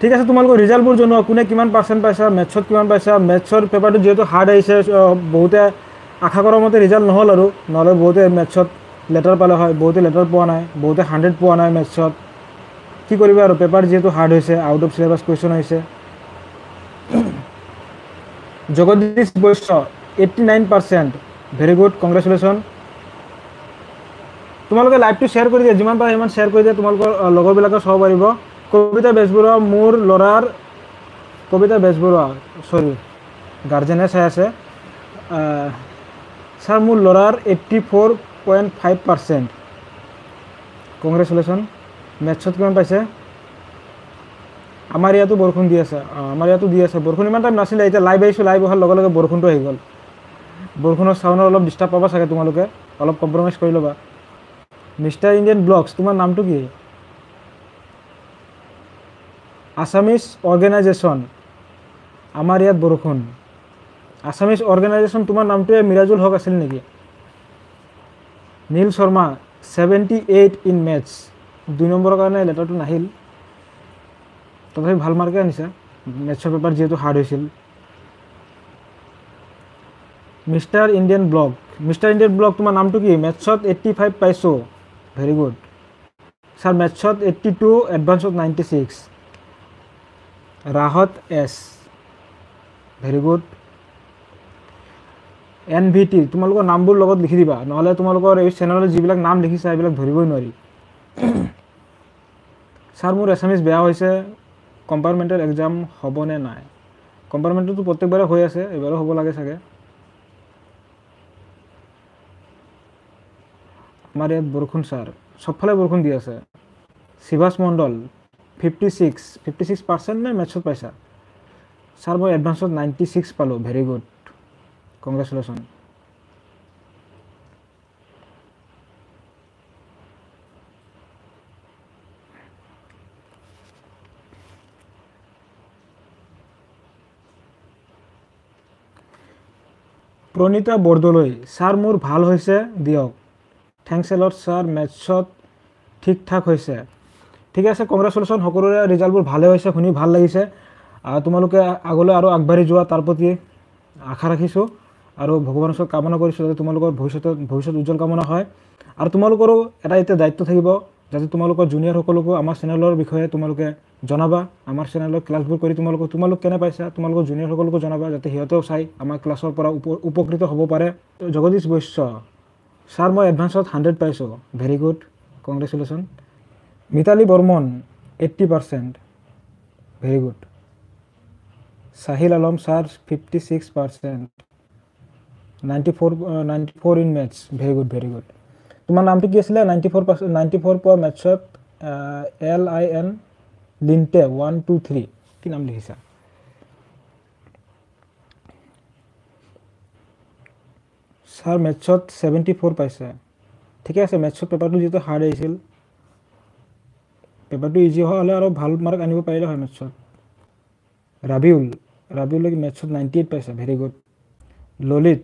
ঠিক আছে তোমালোকৰ ৰিজাল্টবোৰ জনোৱা কোনে কিমান পাৰ্চেণ্ট পাইছা মেথছত কিমান পাইছা মেথছৰ পেপাৰটো যিহেতু হাৰ্ড আহিছে বহুতে আশা কৰাৰ মতে ৰিজাল্ট নহ'ল আৰু নহ'লে বহুতে মেথছত লেটাৰ পালে হয় বহুতে লেটাৰ পোৱা নাই বহুতে 100 পোৱা নাই মেথছত কি কৰিবা আৰু পেপাৰ যিহেতু হাৰ্ড হৈছে আউট অফ চিলেবাছ কুৱেশ্যন আহিছে Jagadish Baishya 89% very good congratulation তোমালোকে লাইভটো শ্বেয়াৰ কৰি দিয়া যিমান পাৰা সিমান শ্বেয়াৰ কৰি দিয়া তোমালোকৰ লগৰবিলাকে চাব পাৰিব কবিতা বেজবৰুৱা মোৰ ল'ৰাৰ কবিতা বেজবৰুৱা সৰি গাৰ্জেনে চাই আছে ছাৰ মোৰ ল'ৰাৰ 84.5% কংগ্ৰেচুলেশ্যন মেথছত কিমান পাইছে আমাৰ ইয়াতো বৰষুণ দি আছে আমাৰ ইয়াতো দি আছে বৰষুণ ইমান টাইম নাছিলে এতিয়া লাইভ আহিছোঁ লাইভ অহাৰ লগে লগে বৰষুণটো আহি গ'ল বৰষুণৰ চাউণ্ডৰ অলপ ডিষ্টাৰ্ব পাবা চাগে তোমালোকে অলপ কম্প্ৰমাইজ কৰি ল'বা মিষ্টাৰ ইণ্ডিয়ান ব্লগছ তোমাৰ নামটো কি আছামিজ অৰ্গেনাইজেশ্যন আমাৰ ইয়াত বৰষুণ আছামিজ অৰ্গেনাইজেশ্যন তোমাৰ নামটোৱে মিৰাজুল হক আছিল নেকি নীল শৰ্মা 78 ইন মেথছ 2 নম্বৰৰ কাৰণে লেটাৰটো নাহিল তথাপি ভাল মাৰ্কে আনিছা মেথছৰ পেপাৰ যিহেতু হাৰ্ড হৈছিল মিষ্টাৰ ইণ্ডিয়ান ব্লগ তোমাৰ নামটো কি মেথছত 85 পাইছোঁ ভেৰি গুড ছাৰ মেথছত 82 এডভান্সত 96 ৰাহত এছ ভেৰি গুড NVT তোমালোকৰ নামবোৰ লগত লিখি দিবা নহ'লে তোমালোকৰ এই চেনেলত যিবিলাক নাম লিখিছা এইবিলাক ধৰিবই নোৱাৰি ছাৰ মোৰ এছামিজ বেয়া হৈছে কম্পাৰ্টমেণ্টেল এক্সাম হ'বনে নাই কম্পাৰ্টমেণ্টেলটো প্ৰত্যেকবাৰে হৈ আছে এইবাৰো হ'ব লাগে চাগে আমাৰ ইয়াত বৰষুণ ছাৰ চবফালে বৰষুণ দি আছে শিৱাস মণ্ডল 56% নে মেথছত পাইছা ছাৰ মই এডভান্সত 96 পালোঁ very good congratulation Pranita Bordoloi sir মোৰ ভাল হৈছে দিয়ক থেংকছ এলট ছাৰ মেথছত ঠিক ঠাক হৈছে ঠিক আছে কংগ্ৰেচুলেশ্যন সকলোৰে ৰিজাল্টবোৰ ভালে হৈছে শুনি ভাল লাগিছে তোমালোকে আগলৈ আৰু আগবাঢ়ি যোৱা তাৰ প্ৰতি আশা ৰাখিছোঁ আৰু ভগৱানৰ ওচৰত কামনা কৰিছোঁ যাতে তোমালোকৰ ভৱিষ্যত উজ্জ্বল কামনা হয় আৰু তোমালোকৰো এটা এতিয়া দায়িত্ব থাকিব যাতে তোমালোকৰ জুনিয়ৰসকলকো আমাৰ চেনেলৰ বিষয়ে তোমালোকে জনাবা আমাৰ চেনেলৰ ক্লাছবোৰ কৰি তোমালোক কেনে পাইছা তোমালোকৰ জুনিয়ৰসকলকো জনাবা যাতে সিহঁতেও চাই আমাৰ ক্লাছৰ পৰা উপকৃত হ'ব পাৰে জগদীশ বৈশ্য ছাৰ মই এডভান্সত 100 পাইছোঁ very good congratulation Mitali Barman 80% very good Sahil Alam sir 56% 94 in maths very good তোমাৰ নামটো কি আছিলে 94 পোৱা মেথছত LIN লিণ্টে 123 কি নাম লিখিছা ছাৰ মেথছত 74 পাইছে ঠিকে আছে মেথছত পেপাৰটো যিহেতু হাৰ্ড আহিছিল পেপাৰটো ইজি হ'লে আৰু ভাল মাৰ্ক আনিব পাৰিলে হয় মেথছত ৰাবিউল মেথছত 98 পাইছে ভেৰি গুড ললিত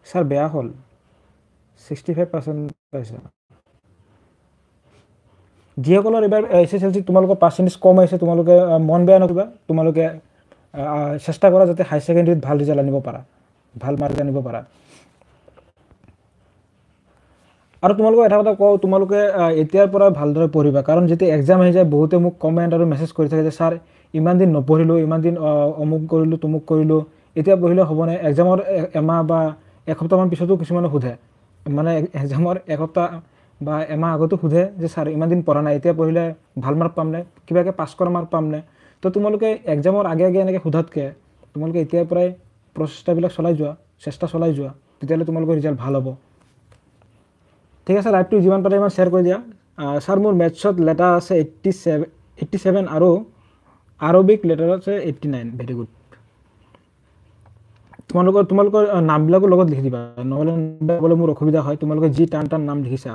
ছাৰ বেয়া হ'ল 65% পাইছে যিসকলৰ এইবাৰ SSLC তোমালোকৰ পাৰ্চেণ্টেজ কম আহিছে তোমালোকে মন বেয়া নকৰিবা তোমালোকে চেষ্টা কৰা যাতে হাই ছেকেণ্ডেৰীত ভাল ৰিজাল্ট আনিব পাৰা ভাল মাৰ্ক আনিব পাৰা আৰু তোমালোকক এটা কথা কওঁ তোমালোকে এতিয়াৰ পৰা ভালদৰে পঢ়িবা কাৰণ যেতিয়া এক্সাম আহি যায় বহুতে মোক কমেণ্ট আৰু মেছেজ কৰি থাকে যে ছাৰ ইমান দিন নপঢ়িলোঁ ইমান দিন অমুক কৰিলোঁ তুমুক কৰিলোঁ এতিয়া পঢ়িলে হ'বনে এক্সামৰ এমাহ বা এসপ্তাহমান পিছতো কিছুমানে সোধে মানে এক্সামৰ এসপ্তাহ বা এমাহ আগতো সোধে যে ছাৰ ইমান দিন পঢ়া নাই এতিয়া পঢ়িলে ভাল মাৰ্ক পামনে কিবাকৈ পাছ কৰা মাৰ্ক পামনে তো তোমালোকে এক্সামৰ আগে এনেকৈ সোধাতকৈ তোমালোকে এতিয়াৰ পৰাই প্ৰচেষ্টাবিলাক চেষ্টা চলাই যোৱা তেতিয়াহ'লে তোমালোকৰ ৰিজাল্ট ভাল হ'ব ঠিক আছে লাইভটো যিমান পাৰে ইমান শ্বেয়াৰ কৰি দিয়া ছাৰ মোৰ মেথছত লেটাৰ আছে 87 আৰু আৰবিক লেটাৰ আছে 89 ভেৰি গুড তোমালোকৰ নামবিলাকৰ লগত লিখি দিবা নহ'লে মোৰ অসুবিধা হয় তোমালোকে যি টান নাম লিখিছা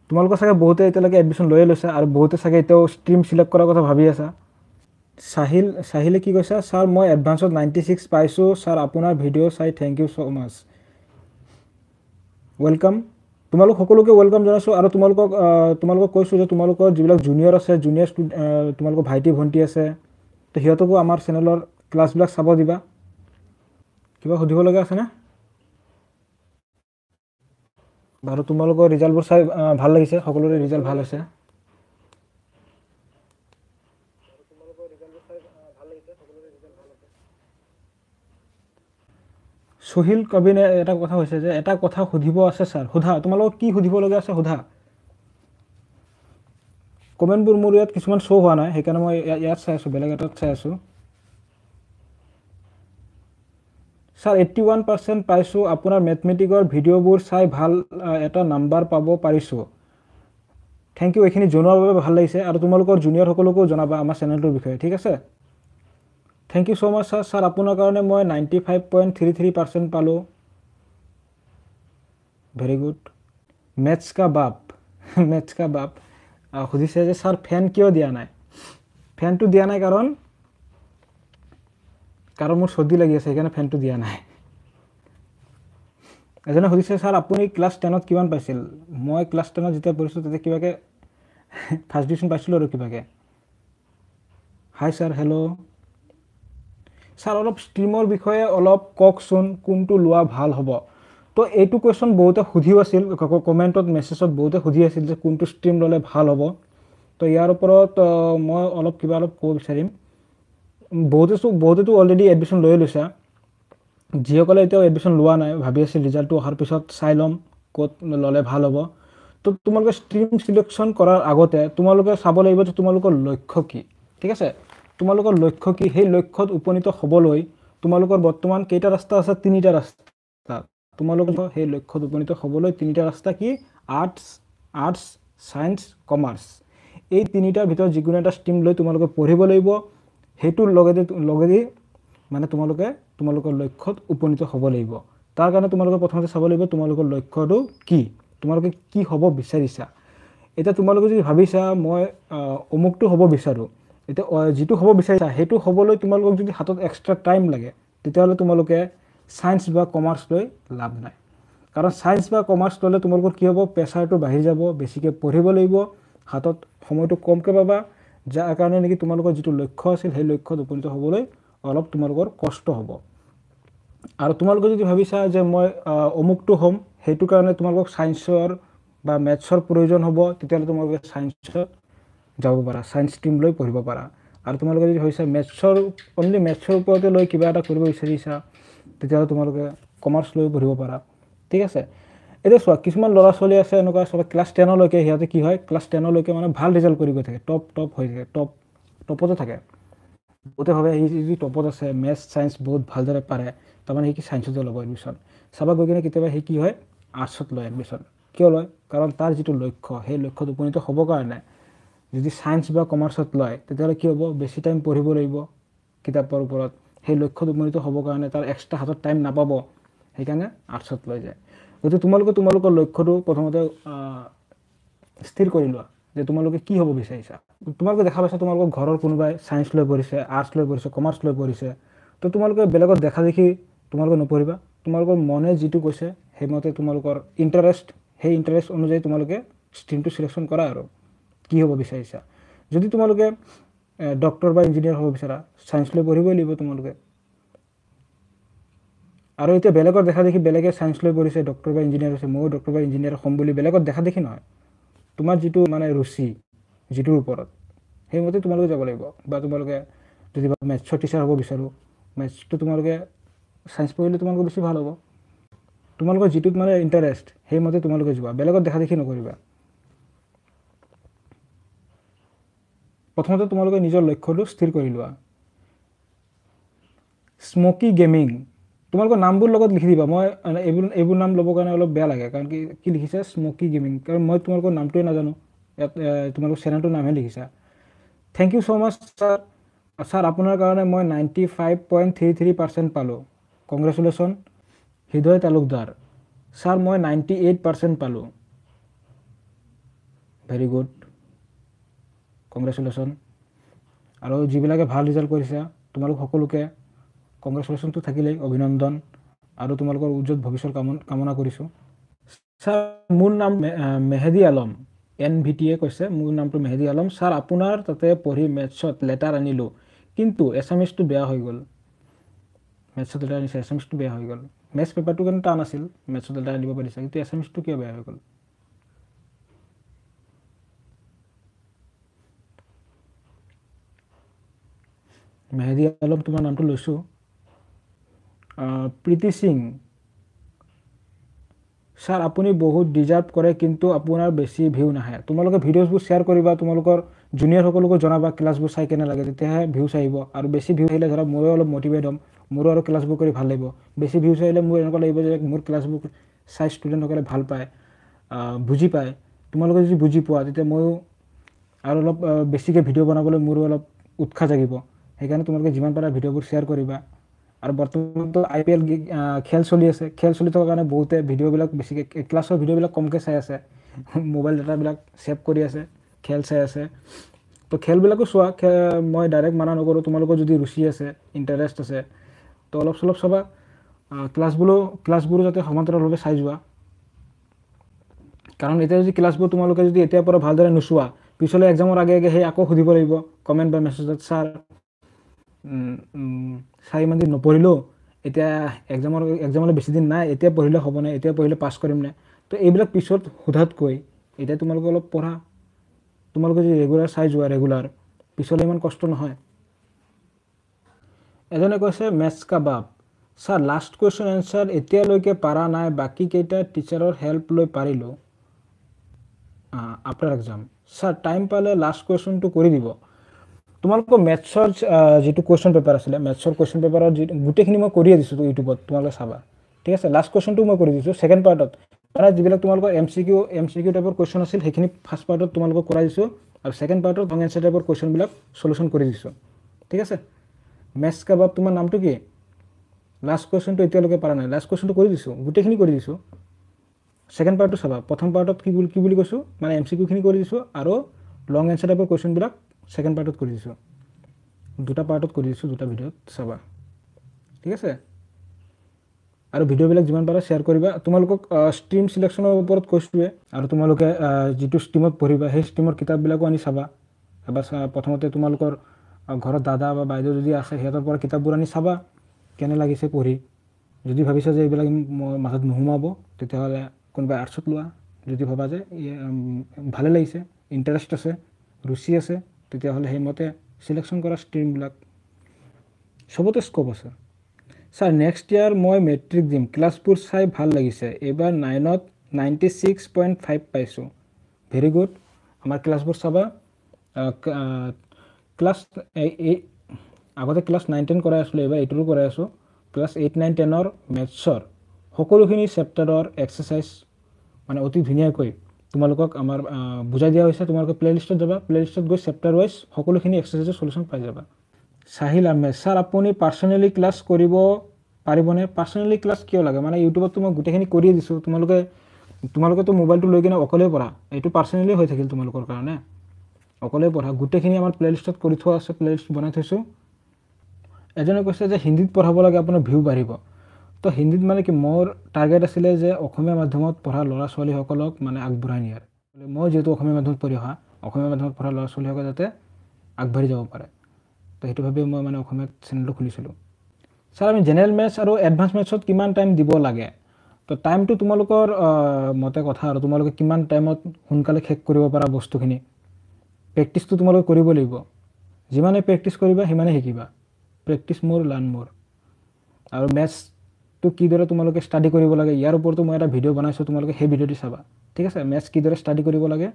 তোমালোকৰ চাগে বহুতে এতিয়ালৈকে এডমিশ্যন লৈয়ে লৈছা আৰু বহুতে চাগে এতিয়াও ষ্ট্ৰীম চিলেক্ট কৰাৰ কথা ভাবি আছা সাহিলে কি কৈছা ছাৰ মই এডভান্সত 96 পাইছোঁ ছাৰ আপোনাৰ ভিডিঅ' চাই thank you so' much welcome তোমালোক সকলোকে ৱেলকাম জনাইছোঁ আৰু তোমালোকক কৈছোঁ যে তোমালোকৰ যিবিলাক জুনিয়ৰ আছে তোমালোকৰ ভাইটি ভণ্টি আছে তো সিহঁতকো আমাৰ চেনেলৰ ক্লাছবিলাক চাব দিবা। কিবা সুধিব লগা আছেনে? বাৰু তোমালোকৰ ৰিজাল্টবোৰ চাই ভাল লাগিছে, সকলোৰে ৰিজাল্ট ভাল হৈছে। সোহিল কবিনে এটা কথা হৈছে যে এটা কথা সুধিব আছে ছাৰ, সোধা। তোমালোকক কি সুধিব লগা আছে সোধা। কমেণ্টবোৰ মোৰ ইয়াত কিছুমান শ্ব' হোৱা নাই, সেইকাৰণে মই ইয়াত চাই আছোঁ, বেলেগ এটাত চাই আছোঁ। ছাৰ 81% পাইছোঁ, আপোনাৰ মেথমেটিকৰ ভিডিঅ'বোৰ চাই ভাল এটা নাম্বাৰ পাব পাৰিছোঁ। থেংক ইউ, এইখিনি জনোৱাৰ বাবে ভাল লাগিছে আৰু তোমালোকৰ জুনিয়ৰসকলকো জনাবা আমাৰ চেনেলটোৰ বিষয়ে, ঠিক আছে। Thank you so' much sir. Sir আপোনাৰ কাৰণে মই 95.33% পালোঁ। Very good. মেথছ কা বাপ মেথছ কা বাপ সুধিছে যে ছাৰ ফেন কিয় দিয়া নাই। ফেনটো দিয়া নাই কাৰণ মোৰ চৰ্দি লাগি আছে, সেইকাৰণে ফেনটো দিয়া নাই। এজনে সুধিছে ছাৰ আপুনি ক্লাছ 10ত কিমান পাইছিল। মই ক্লাছ 10ত যেতিয়া পঢ়িছোঁ তেতিয়া কিবাকৈ ফাৰ্ষ্ট ডিভিজন পাইছিলোঁ আৰু কিবাকৈ। হাই ছাৰ, হেল্ল'। ছাৰ অলপ ষ্ট্ৰীমৰ বিষয়ে অলপ কওকচোন, কোনটো লোৱা ভাল হ'ব। তো এইটো কুৱেশ্যন বহুতে সুধিও আছিল, কমেণ্টত মেছেজত বহুতে সুধি আছিল যে কোনটো ষ্ট্ৰীম ল'লে ভাল হ'ব। তো ইয়াৰ ওপৰত মই অলপ ক'ব বিচাৰিম। বহুতেতো অলৰেডি এডমিশ্যন লৈ লৈছা। যিসকলে এতিয়াও এডমিশ্যন লোৱা নাই, ভাবি আছিল ৰিজাল্টটো অহাৰ পিছত চাই ল'ম ক'ত ল'লে ভাল হ'ব। তো তোমালোকে ষ্ট্ৰীম চিলেকশ্যন কৰাৰ আগতে তোমালোকে চাব লাগিব যে তোমালোকৰ লক্ষ্য কি, ঠিক আছে। তোমালোকৰ লক্ষ্য কি, সেই লক্ষ্যত উপনীত হ'বলৈ তোমালোকৰ বৰ্তমান কেইটা ৰাস্তা আছে, 3টা ৰাস্তা। তোমালোকৰ সেই লক্ষ্যত উপনীত হ'বলৈ 3টা ৰাস্তা কি, আৰ্টছ, ছায়েন্স, কমাৰ্চ। এই 3টাৰ ভিতৰত যিকোনো এটা ষ্ট্ৰীম লৈ তোমালোকে পঢ়িব লাগিব। সেইটোৰ লগেদি মানে তোমালোকৰ লক্ষ্যত উপনীত হ'ব লাগিব। তাৰ কাৰণে তোমালোকে প্ৰথমতে চাব লাগিব তোমালোকৰ লক্ষ্যটো কি, তোমালোকে কি হ'ব বিচাৰিছা। এতিয়া তোমালোকে যদি ভাবিছা মই অমুকটো হ'ব বিচাৰোঁ, এতিয়া যিটো হ'ব বিচাৰিছা সেইটো হ'বলৈ তোমালোকক যদি হাতত এক্সট্ৰা টাইম লাগে, তেতিয়াহ'লে তোমালোকে ছায়েন্স বা কমাৰ্চ লৈ লাভ নাই। কাৰণ ছায়েন্স বা কমাৰ্চ ল'লে তোমালোকৰ কি হ'ব, প্ৰেছাৰটো বাঢ়ি যাব, বেছিকৈ পঢ়িব লাগিব, হাতত সময়টো কমকৈ পাবা, যাৰ কাৰণে নেকি তোমালোকৰ যিটো লক্ষ্য আছিল সেই লক্ষ্যত উপনীত হ'বলৈ অলপ তোমালোকৰ কষ্ট হ'ব। আৰু তোমালোকে যদি ভাবিছা যে মই অমুকটো হ'ম, সেইটো কাৰণে তোমালোকক ছায়েন্সৰ বা মেথছৰ প্ৰয়োজন হ'ব, তেতিয়াহ'লে তোমালোকে ছায়েন্সত যাব পাৰা, ছায়েন্স ষ্ট্ৰীম লৈ পঢ়িব পাৰা। আৰু তোমালোকে যদি ভাবিছা অনলি মেথছৰ ওপৰতে লৈ কিবা এটা কৰিব বিচাৰিছা, তেতিয়াহ'লে তোমালোকে কমাৰ্চ লৈ পঢ়িব পাৰা, ঠিক আছে। এতিয়া চোৱা, কিছুমান ল'ৰা ছোৱালী আছে এনেকুৱা, চব ক্লাছ 10লৈকে সিহঁতে কি হয়, ক্লাছ 10লৈকে মানে ভাল ৰিজাল্ট কৰি গৈ থাকে, টপ হৈ থাকে, টপতে থাকে। বহুতে ভাবে সি যদি টপত আছে, মেথছ ছায়েন্স বহুত ভালদৰে পাৰে, তাৰমানে সি কি ছায়েন্সতে ল'ব এডমিশ্যন। চাবা গৈ কিনে কেতিয়াবা সি কি হয়, আৰ্টছত লয় এডমিশ্যন। কিয় লয়, কাৰণ তাৰ যিটো লক্ষ্য, সেই লক্ষ্যত উপনীত হ'বৰ কাৰণে যদি ছায়েন্স বা কমাৰ্চত লয়, তেতিয়াহ'লে কি হ'ব, বেছি টাইম পঢ়িব লাগিব কিতাপৰ ওপৰত। সেই লক্ষ্যত উপনীত হ'বৰ কাৰণে তাৰ এক্সট্ৰা হাতত টাইম নাপাব, সেইকাৰণে আৰ্টছত লৈ যায়। গতিকে তোমালোকৰ লক্ষ্যটো প্ৰথমতে স্থিৰ কৰি লোৱা যে তোমালোকে কি হ'ব বিচাৰিছা। তোমালোকে দেখা পাইছা তোমালোকৰ ঘৰৰ কোনোবাই ছায়েন্স লৈ পঢ়িছে, আৰ্টছ লৈ পঢ়িছে, কমাৰ্চ লৈ পঢ়িছে, তো তোমালোকে বেলেগত দেখা দেখি তোমালোকে নপঢ়িবা। তোমালোকৰ মনে যিটো কৈছে সেইমতে তোমালোকৰ সেই ইণ্টাৰেষ্ট অনুযায়ী তোমালোকে ষ্ট্ৰীমটো চিলেকশ্যন কৰা আৰু কি হ'ব বিচাৰিছা। যদি তোমালোকে ডক্টৰ বা ইঞ্জিনিয়াৰ হ'ব বিচাৰা, ছায়েন্স লৈ পঢ়িবই লাগিব তোমালোকে। আৰু এতিয়া বেলেগৰ দেখা দেখি বেলেগে ছায়েন্স লৈ পঢ়িছে, ডক্টৰ বা ইঞ্জিনিয়াৰ হৈছে, ময়ো ডক্টৰ বা ইঞ্জিনিয়াৰ হ'ম বুলি বেলেগত দেখা দেখি নহয়। তোমাৰ যিটো মানে ৰুচি, যিটোৰ ওপৰত, সেইমতে তোমালোকে যাব লাগিব। বা তোমালোকে যদি মেথছৰ টিচাৰ হ'ব বিচাৰোঁ, মেথছটো তোমালোকে ছায়েন্স পঢ়িলে তোমালোকৰ বেছি ভাল হ'ব। তোমালোকৰ যিটোত মানে ইণ্টাৰেষ্ট, সেইমতে তোমালোকে যোৱা, বেলেগত দেখা দেখি নকৰিবা। প্ৰথমতে তোমালোকে নিজৰ লক্ষ্যটো স্থিৰ কৰি লোৱা। স্মকি গেমিং, তোমালোকৰ নামবোৰ লগত লিখি দিবা। মই এইবোৰ নাম ল'বৰ কাৰণে অলপ বেয়া লাগে, কাৰণ কি লিখিছে স্মকি গেমিং, কাৰণ মই তোমালোকৰ নামটোৱে নাজানো, ইয়াত তোমালোকৰ চেনেলটোৰ নামহে লিখিছা। Thank you so' much sir. Sir আপোনাৰ কাৰণে মই 95.33% পালোঁ, কংগ্ৰেচুলেশ্যন। হৃদয় তালুকদাৰ, ছাৰ মই 98% পালোঁ, ভেৰি গুড, কংগ্ৰেচুলেশ্যন। আৰু যিবিলাকে ভাল ৰিজাল্ট কৰিছে তোমালোক সকলোকে কংগ্ৰেচুলেশ্যনটো থাকিলেই, অভিনন্দন। আৰু তোমালোকৰ উজ্জ্বল ভৱিষ্যত কামনা কৰিছোঁ। স্যাৰ মোৰ নাম মেহেদি আলম NVT কৈছে মোৰ নামটো মেহেদি আলম স্যাৰ আপোনাৰ তাতে পঢ়ি মেথছত লেটাৰ আনিলোঁ কিন্তু এছামিছটো বেয়া হৈ গ'ল মেথছত লেটাৰ আনিছে এছামিছটো বেয়া হৈ গ'ল মেথছ পেপাৰটো কিন্তু টান আছিল মেথছত লেটাৰ আনিব পাৰিছে কিন্তু এছামিছটো কিয় বেয়া হৈ গ'ল মেহেদি আলম তোমাৰ নামটো লৈছোঁ প্ৰীতি সিং স্যাৰ আপুনি বহুত ডিজাৰ্ভ কৰে কিন্তু আপোনাৰ বেছি ভিউ নাহে তোমালোকে ভিডিঅ'ছবোৰ শ্বেয়াৰ কৰিবা তোমালোকৰ জুনিয়ৰসকলকো জনাবা ক্লাছবোৰ চাই কেনে লাগে তেতিয়াহে ভিউজ আহিব আৰু বেছি ভিউ আহিলে ধৰা ময়ো অলপ মটিভেট হ'ম মোৰো আৰু ক্লাছবোৰ কৰি ভাল লাগিব বেছি ভিউজ আহিলে মোৰ এনেকুৱা লাগিব যে মোৰ ক্লাছবোৰ চাই ষ্টুডেণ্টসকলে ভাল পায় বুজি পায় তোমালোকে যদি বুজি পোৱা তেতিয়া ময়ো আৰু অলপ বেছিকৈ ভিডিঅ' বনাবলৈ মোৰো অলপ উৎসাহ জাগিব সেইকাৰণে তোমালোকে যিমান পাৰা ভিডিঅ'বোৰ শ্বেয়াৰ কৰিবা আৰু বৰ্তমানতো IPL খেল চলি আছে খেল চলি থকাৰ কাৰণে বহুতে ভিডিঅ'বিলাক বেছিকৈ ক্লাছৰ ভিডিঅ'বিলাক কমকৈ চাই আছে মোবাইল ডাটাবিলাক ছেভ কৰি আছে খেল চাই আছে তো খেলবিলাকো চোৱা মই ডাইৰেক্ট মানা নকৰোঁ তোমালোকৰ যদি ৰুচি আছে ইণ্টাৰেষ্ট আছে তো অলপ চলপ চাবা ক্লাছবোৰো যাতে সমান্তৰালভাৱে চাই যোৱা কাৰণ এতিয়া যদি ক্লাছবোৰ তোমালোকে যদি এতিয়াৰ পৰা ভালদৰে নোচোৱা পিছলৈ এক্সামৰ আগে আগে সেই আকৌ সুধিব লাগিব কমেণ্ট বা মেছেজত ছাৰ চাই ইমান দিন নপঢ়িলোঁ এতিয়া এক্সামলৈ বেছি দিন নাই এতিয়া পঢ়িলে হ'বনে এতিয়া পঢ়িলে পাছ কৰিমনে তো এইবিলাক পিছত সোধাতকৈ এতিয়া তোমালোকে অলপ পঢ়া তোমালোকে যদি ৰেগুলাৰ চাই যোৱা ৰেগুলাৰ পিছলৈ ইমান কষ্ট নহয় এজনে কৈছে মেথছ কাবাব ছাৰ লাষ্ট কুৱেশ্যন এনচাৰ এতিয়ালৈকে পাৰা নাই বাকীকেইটা টিচাৰৰ হেল্প লৈ পাৰিলোঁ আফটাৰ এক্সাম ছাৰ টাইম পালে লাষ্ট কুৱেশ্যনটো কৰি দিব তোমালোকৰ মেথছৰ যিটো কুৱেশ্যন পেপাৰ আছিলে মেথছৰ কুৱেশ্যন পেপাৰৰ যি গোটেইখিনি মই কৰিয়ে দিছোঁ ইউটিউবত তোমালোকে চাবা ঠিক আছে লাষ্ট কুৱেশ্যনটো মই কৰি দিছোঁ ছেকেণ্ড পাৰ্টত মানে যিবিলাক তোমালোকৰ MCQ টাইপৰ কুৱেশ্যন আছিল সেইখিনি ফাৰ্ষ্ট পাৰ্টত তোমালোকক কৰাই দিছোঁ আৰু ছেকেণ্ড পাৰ্টত লং এনচাৰ টাইপৰ কুৱেশ্যনবিলাক চলিউশ্যন কৰি দিছোঁ ঠিক আছে মেথছ কাবাব তোমাৰ নামটো কি লাষ্ট কুৱেশ্যনটো এতিয়ালৈকে পৰা নাই লাষ্ট কুৱেশ্যনটো কৰি দিছোঁ গোটেইখিনি কৰি দিছোঁ ছেকেণ্ড পাৰ্টটো চাবা প্ৰথম পাৰ্টত কি বুলি কৈছোঁ মানে MCQখিনি কৰি দিছোঁ আৰু লং এনচাৰ টাইপৰ কুৱেশ্যনবিলাক ছেকেণ্ড পাৰ্টত কৰি দিছোঁ দুটা পাৰ্টত কৰি দিছোঁ দুটা ভিডিঅ'ত চাবা ঠিক আছে আৰু ভিডিঅ'বিলাক যিমান পাৰা শ্বেয়াৰ কৰিবা তোমালোকক ষ্ট্ৰীম চিলেকশ্যনৰ ওপৰত কৈছোঁৱে আৰু তোমালোকে যিটো ষ্ট্ৰীমত পঢ়িবা সেই ষ্ট্ৰীমৰ কিতাপবিলাকো আনি চাবা এবাৰ প্ৰথমতে তোমালোকৰ ঘৰত দাদা বা বাইদেউ যদি আছে সিহঁতৰ পৰা কিতাপবোৰ আনি চাবা কেনে লাগিছে পঢ়ি যদি ভাবিছা যে এইবিলাক মাথাত নোসোমাব তেতিয়াহ'লে কোনোবাই আৰ্টছত লোৱা যদি ভাবা যে ভালে লাগিছে ইণ্টাৰেষ্ট আছে ৰুচি আছে তেতিয়াহ'লে সেইমতে চিলেকশ্যন কৰা ষ্ট্ৰীমবিলাক চবতে স্ক'প আছে ছাৰ নেক্সট ইয়াৰ মই মেট্ৰিক দিম ক্লাছবোৰ চাই ভাল লাগিছে এইবাৰ 9ত 96.5 পাইছোঁ ভেৰি গুড আমাৰ ক্লাছবোৰ চাবা ক্লাছ আগতে ক্লাছ 9-10 কৰাই আছিলোঁ এইবাৰ 8ৰো কৰাই আছোঁ ক্লাছ 8-9-10ৰ মেথছৰ সকলোখিনি চেপ্টাৰৰ এক্সাৰচাইজ মানে অতি ধুনীয়াকৈ তোমালোকক আমাৰ বুজাই দিয়া হৈছে তোমালোকে প্লেলিষ্টত যাবা প্লেলিষ্টত গৈ চেপ্টাৰ ৱাইজ সকলোখিনি এক্সাৰচাইজৰ চলিউশ্যন পাই যাবা সাহিল আহমেদ ছাৰ আপুনি পাৰ্চনেলি ক্লাছ কৰিব পাৰিবনে পাৰ্চনেলি ক্লাছ কিয় লাগে মানে ইউটিউবত মই গোটেইখিনি কৰিয়ে দিছোঁ তোমালোকেতো মোবাইলটো লৈ কিনে অকলেই পঢ়া এইটো পাৰ্চনেলি হৈ থাকিল তোমালোকৰ কাৰণে অকলেই পঢ়া গোটেইখিনি আমাৰ প্লেলিষ্টত কৰি থোৱা আছে প্লেলিষ্ট বনাই থৈছোঁ এজনে কৈছে যে হিন্দীত পঢ়াব লাগে আপোনাৰ ভিউ বাঢ়িব তো হিন্দীত মানে কি মোৰ টাৰ্গেট আছিলে যে অসমীয়া মাধ্যমত পঢ়া ল'ৰা ছোৱালীসকলক মানে আগবঢ়াই নিয়াৰ মই যিহেতু অসমীয়া মাধ্যমত পঢ়ি অহা অসমীয়া মাধ্যমত পঢ়া ল'ৰা ছোৱালীসকলে যাতে আগবাঢ়ি যাব পাৰে তো সেইটো ভাবি মই মানে অসমীয়া চেনেলটো খুলিছিলোঁ ছাৰ আমি জেনেৰেল মেথছ আৰু এডভান্স মেথছত কিমান টাইম দিব লাগে তো টাইমটো তোমালোকৰ মতে কথা আৰু তোমালোকে কিমান টাইমত সোনকালে শেষ কৰিব পাৰা বস্তুখিনি প্ৰেক্টিছটো তোমালোকে কৰিব লাগিব যিমানে প্ৰেক্টিছ কৰিবা সিমানে শিকিবা প্ৰেক্টিছ মোৰ লাৰ্ণ মোৰ আৰু মেথছটো কিদৰে তোমালোকে ষ্টাডি কৰিব লাগে ইয়াৰ ওপৰতো মই এটা ভিডিঅ' বনাইছোঁ তোমালোকে সেই ভিডিঅ'টি চাবা ঠিক আছে মেথছ কিদৰে ষ্টাডি কৰিব লাগে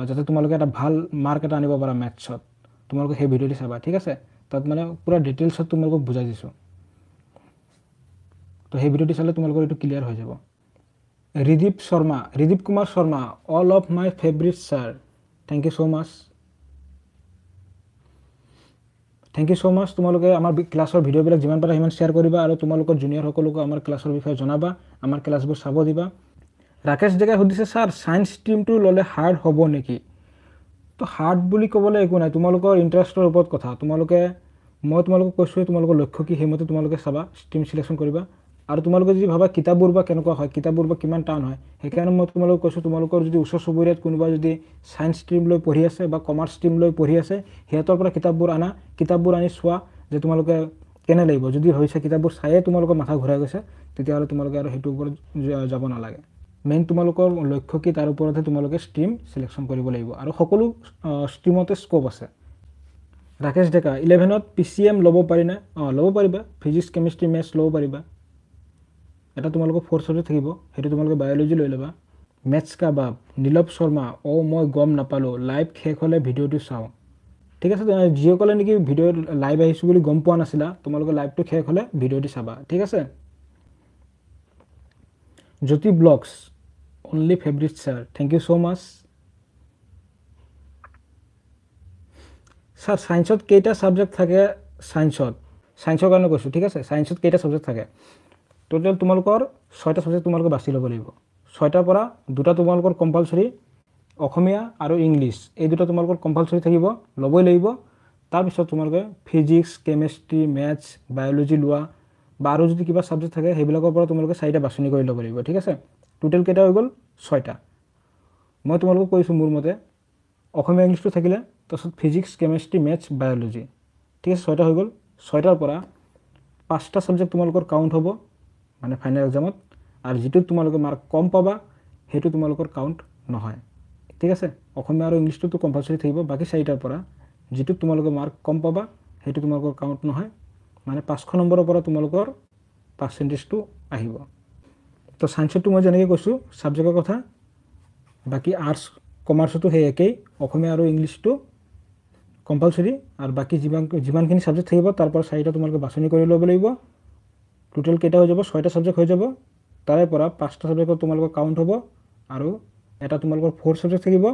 যাতে তোমালোকে এটা ভাল মাৰ্ক এটা আনিব পাৰা মেথছত তোমালোকে সেই ভিডিঅ'টি চাবা ঠিক আছে তাত মানে পুৰা ডিটেইলছত তোমালোকক বুজাই দিছোঁ তো সেই ভিডিঅ'টি চালে তোমালোকৰ এইটো ক্লিয়াৰ হৈ যাব Ridip Kumar Sharma all of my favourite sir thank you so' much তোমালোকে আমাৰ ক্লাছৰ ভিডিঅ'বিলাক যিমান পাৰা সিমান শ্বেয়াৰ কৰিবা আৰু তোমালোকৰ জুনিয়ৰসকলকো আমাৰ ক্লাছৰ বিষয়ে জনাবা আমাৰ ক্লাছবোৰ চাব দিবা ৰাকেশ ডেকাই সুধিছে ছাৰ ছায়েন্স ষ্ট্ৰীমটো ল'লে হাৰ্ড হ'ব নেকি তো হাৰ্ড বুলি ক'বলৈ একো নাই তোমালোকৰ ইণ্টাৰেষ্টৰ ওপৰত কথা মই তোমালোকক কৈছোঁৱে তোমালোকৰ লক্ষ্য কি সেইমতে তোমালোকে চাবা ষ্ট্ৰীম চিলেকশ্যন কৰিবা আৰু তোমালোকে যদি ভাবা কিতাপবোৰ বা কেনেকুৱা হয়, কিতাপবোৰ বা কিমান টান হয়, সেইকাৰণে মই তোমালোকক কৈছোঁ, তোমালোকৰ যদি ওচৰ চুবুৰীয়াত কোনোবা যদি ছায়েন্স ষ্ট্ৰীম লৈ পঢ়ি আছে বা কমাৰ্চ ষ্ট্ৰীম লৈ পঢ়ি আছে, সিহঁতৰ পৰা কিতাপবোৰ আনা, কিতাপবোৰ আনি চোৱা যে তোমালোকে কেনে লাগিব। যদি হৈছে কিতাপবোৰ চায়ে তোমালোকৰ মাথা ঘূৰাই গৈছে, তেতিয়াহ'লে তোমালোকে আৰু সেইটোৰ ওপৰত যাব নালাগে। মেইন তোমালোকৰ লক্ষ্য কি, তাৰ ওপৰতহে তোমালোকে ষ্ট্ৰীম চিলেকশ্যন কৰিব লাগিব। আৰু সকলো ষ্ট্ৰীমতে স্ক'প আছে। ৰাকেশ ডেকা 11ত PCM ল'ব পাৰিনে? ল'ব পাৰিবা, ফিজিক্স কেমেষ্ট্ৰি মেথছ ল'ব পাৰিবা। এটা তোমালোকৰ 4th ছাবজেক্ট থাকিব, সেইটো তোমালোকে বায়'লজি লৈ ল'বা। মেথছ কা বাপ নীলৱ শৰ্মা, মই গম নাপালোঁ, লাইভ শেষ হ'লে ভিডিঅ'টো চাওঁ। ঠিক আছে, যিসকলে নেকি ভিডিঅ'ত লাইভ আহিছোঁ বুলি গম পোৱা নাছিলা, তোমালোকে লাইভটো শেষ হ'লে ভিডিঅ'টো চাবা। ঠিক আছে। Jyoti blogs only favourite sir, thank you so' much. Sir ছায়েন্সত কেইটা ছাবজেক্ট থাকে? ছায়েন্সৰ কাৰণে কৈছোঁ। ঠিক আছে, ছায়েন্সত কেইটা ছাবজেক্ট থাকে? টোটেল তোমালোকৰ 6টা ছাবজেক্ট তোমালোকে বাছি ল'ব লাগিব। 6টাৰ পৰা 2টা তোমালোকৰ কম্পালচৰি, অসমীয়া আৰু ইংলিছ, এই দুটা তোমালোকৰ কম্পালচৰি থাকিব, ল'বই লাগিব। তাৰপিছত তোমালোকে ফিজিক্স কেমেষ্ট্ৰি মেথছ বায়'লজি লোৱা, বা আৰু যদি কিবা ছাবজেক্ট থাকে সেইবিলাকৰ পৰা তোমালোকে 4টা বাছনি কৰি ল'ব লাগিব। ঠিক আছে, টোটেল কেইটা হৈ গ'ল? 6টা। মই তোমালোকক কৈছোঁ মোৰ মতে, অসমীয়া ইংলিছটো থাকিলে, তাৰপিছত ফিজিক্স কেমেষ্ট্ৰি মেথছ বায়'লজি, ঠিক আছে, 6টা হৈ গ'ল। 6টাৰ পৰা 5টা ছাবজেক্ট তোমালোকৰ কাউণ্ট হ'ব মানে ফাইনেল এক্সামত, আৰু যিটোত তোমালোকে মাৰ্ক কম পাবা সেইটো তোমালোকৰ কাউণ্ট নহয়। ঠিক আছে, অসমীয়া আৰু ইংলিছটোতো কম্পালচৰি থাকিব, বাকী 4টাৰ পৰা যিটোত তোমালোকে মাৰ্ক কম পাবা সেইটো তোমালোকৰ কাউণ্ট নহয়, মানে 500 নম্বৰৰ পৰা তোমালোকৰ পাৰ্চেণ্টেজটো আহিব। তো ছায়েন্সতো মই যেনেকৈ কৈছোঁ ছাবজেক্টৰ কথা, বাকী আৰ্টছ কমাৰ্চতো সেই একেই, অসমীয়া আৰু ইংলিছটো কম্পালচৰি, আৰু বাকী যিমানখিনি ছাবজেক্ট থাকিব তাৰ পৰা 4টা তোমালোকে বাছনি কৰি ল'ব লাগিব। টোটেল কেইটা হৈ যাব? 6টা ছাবজেক্ট হৈ যাব। তাৰে পৰা 5টা ছাবজেক্টত তোমালোকৰ কাউণ্ট হ'ব, আৰু এটা তোমালোকৰ 4th ছাবজেক্ট থাকিব,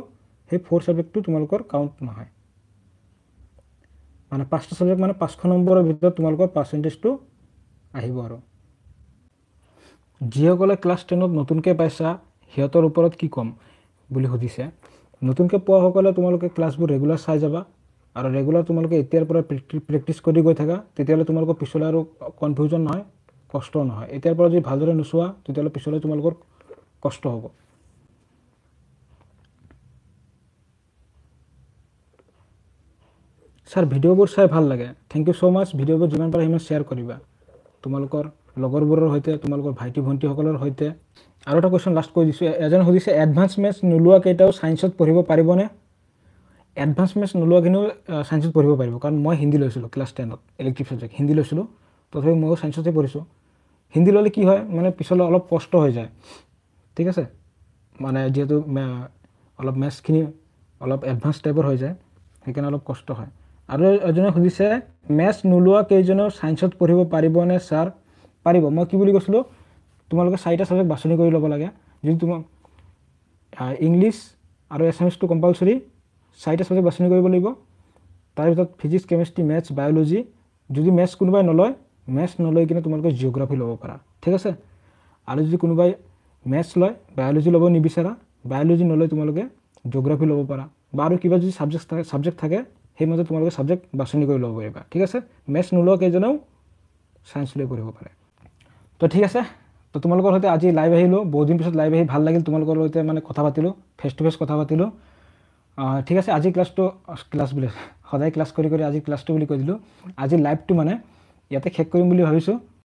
সেই 4th ছাবজেক্টটো তোমালোকৰ কাউণ্ট নহয়। মানে 5টা ছাবজেক্ট মানে 500 নম্বৰৰ ভিতৰত তোমালোকৰ পাৰ্চেণ্টেজটো আহিব। আৰু যিসকলে ক্লাছ 10ত নতুনকৈ পাইছা সিহঁতৰ ওপৰত কি ক'ম বুলি সুধিছে। নতুনকৈ পোৱাসকলে তোমালোকে ক্লাছবোৰ ৰেগুলাৰ চাই যাবা, আৰু ৰেগুলাৰ তোমালোকে এতিয়াৰ পৰা প্ৰেক্টিছ কৰি গৈ থাকা, তেতিয়াহ'লে তোমালোকৰ পিছলৈ আৰু কনফিউজন নহয়, কষ্ট নহয়। এতিয়াৰ পৰা যদি ভালদৰে নোচোৱা তেতিয়াহ'লে পিছলৈ তোমালোকৰ কষ্ট হ'ব। ছাৰ ভিডিঅ'বোৰ চাই ভাল লাগে, থেংক ইউ ছ' মাছ। ভিডিঅ'বোৰ যিমান পাৰে সিমান শ্বেয়াৰ কৰিবা তোমালোকৰ লগৰবোৰৰ সৈতে, তোমালোকৰ ভাইটি ভণ্টিসকলৰ সৈতে। আৰু এটা কুৱেশ্যন লাষ্ট কৈ দিছোঁ, এজনে সুধিছে এডভান্স মেথছ নোলোৱাকেইটাও ছায়েন্সত পঢ়িব পাৰিবনে? এডভান্স মেথছ নোলোৱাখিনিও ছায়েন্সত পঢ়িব পাৰিব, কাৰণ মই হিন্দী লৈছিলোঁ ক্লাছ 10ত, ইলেক্টিভ ছাবজেক্ট হিন্দী লৈছিলোঁ, তথাপি ময়ো ছায়েন্সতে পঢ়িছোঁ। হিন্দী ল'লে কি হয়, মানে পিছলৈ অলপ কষ্ট হৈ যায়। ঠিক আছে, মানে যিহেতু অলপ মেথছখিনি অলপ এডভান্স টাইপৰ হৈ যায়, সেইকাৰণে অলপ কষ্ট হয়। আৰু এজনে সুধিছে মেথছ নোলোৱা কেইজনেও ছায়েন্সত পঢ়িব পাৰিবনে ছাৰ? পাৰিব। মই কি বুলি কৈছিলোঁ, তোমালোকে 4টা ছাবজেক্ট বাছনি কৰি ল'ব লাগে। যদি তোমাক ইংলিছ আৰু এছামিছটো কম্পালচৰি 4টা ছাবজেক্ট বাছনি কৰিব লাগিব। তাৰপিছত ফিজিক্স কেমেষ্ট্ৰি মেথছ বায়'লজি, যদি মেথছ কোনোবাই নলয়, মেথছ নলৈ কিনে তোমালোকে জিঅ'গ্ৰাফী ল'ব পাৰা। ঠিক আছে, আৰু যদি কোনোবাই মেথছ লয় বায়'লজি ল'ব নিবিচাৰা, বায়'লজি নলৈ তোমালোকে জিঅ'গ্ৰাফী ল'ব পাৰা, বা আৰু কিবা যদি ছাবজেক্ট থাকে সেইমতে তোমালোকে ছাবজেক্ট বাছনি কৰি ল'ব পাৰিবা। ঠিক আছে, মেথছ নোলোৱা কেইজনেও ছায়েন্স লৈ পঢ়িব পাৰে। তো ঠিক আছে, তো তোমালোকৰ সৈতে আজি লাইভ আহিলোঁ, বহুত দিন পিছত লাইভ আহি ভাল লাগিল, তোমালোকৰ সৈতে মানে কথা পাতিলোঁ, ফেচ টু ফেচ কথা পাতিলোঁ। ঠিক আছে, আজি ক্লাছ বুলি সদায় ক্লাছ কৰি আজি ক্লাছটো বুলি কৈ দিলোঁ। আজি লাইভটো মানে ইয়াতে শেষ কৰিম বুলি ভাবিছোঁ।